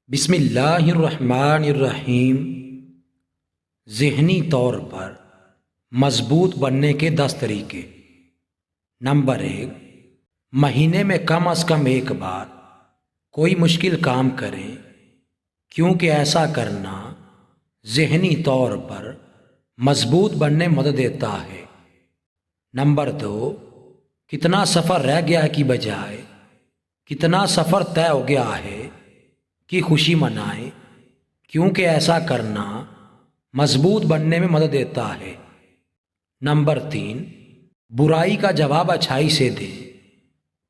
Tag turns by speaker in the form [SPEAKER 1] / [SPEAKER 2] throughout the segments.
[SPEAKER 1] بسم اللہ الرحمن الرحیم۔ ذہنی طور پر مضبوط بننے کے 10 طریقے۔ نمبر 1، مہینے میں کم از کم ایک بار کوئی مشکل کام کریں، کیونکہ ایسا کرنا ذہنی طور پر مضبوط بننے میں مدد دیتا ہے۔ نمبر 2، کتنا سفر رہ گیا ہے کی بجائے کتنا سفر طے ہو گیا ہے کی خوشی منائیں، کیونکہ ایسا کرنا مضبوط بننے میں مدد دیتا ہے۔ نمبر 3، برائی کا جواب اچھائی سے دیں،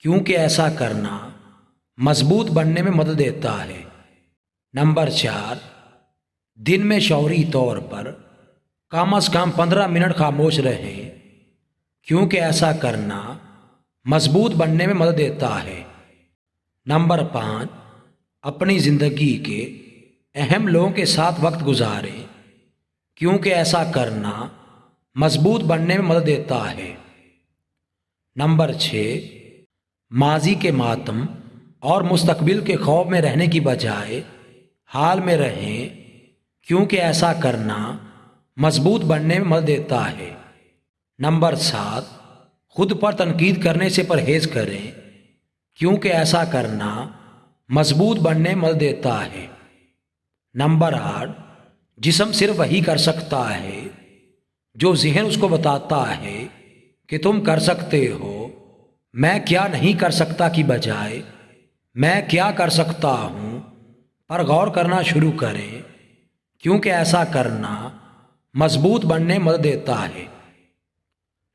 [SPEAKER 1] کیونکہ ایسا کرنا مضبوط بننے میں مدد دیتا ہے۔ نمبر 4، دن میں شعوری طور پر کم از کم 15 منٹ خاموش رہیں، کیونکہ ایسا کرنا مضبوط بننے میں مدد دیتا ہے۔ نمبر 5، اپنی زندگی کے اہم لوگوں کے ساتھ وقت گزاریں، کیونکہ ایسا کرنا مضبوط بننے میں مدد دیتا ہے۔ نمبر 6، ماضی کے ماتم اور مستقبل کے خوف میں رہنے کی بجائے حال میں رہیں، کیونکہ ایسا کرنا مضبوط بننے میں مدد دیتا ہے۔ نمبر 7، خود پر تنقید کرنے سے پرہیز کریں، کیونکہ ایسا کرنا مضبوط بننے میں مدد دیتا ہے۔ نمبر 8، جسم صرف وہی کر سکتا ہے جو ذہن اس کو بتاتا ہے کہ تم کر سکتے ہو۔ میں کیا نہیں کر سکتا کی بجائے میں کیا کر سکتا ہوں پر غور کرنا شروع کریں، کیونکہ ایسا کرنا مضبوط بننے میں مدد دیتا ہے۔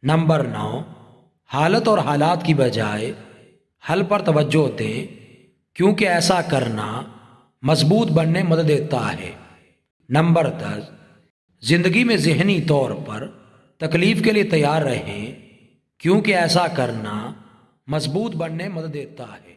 [SPEAKER 1] نمبر 9، حالت اور حالات کی بجائے حل پر توجہ دیں، کیونکہ ایسا کرنا مضبوط بننے میں مدد دیتا ہے۔ نمبر 10، زندگی میں ذہنی طور پر تکلیف کے لیے تیار رہیں، کیونکہ ایسا کرنا مضبوط بننے میں مدد دیتا ہے۔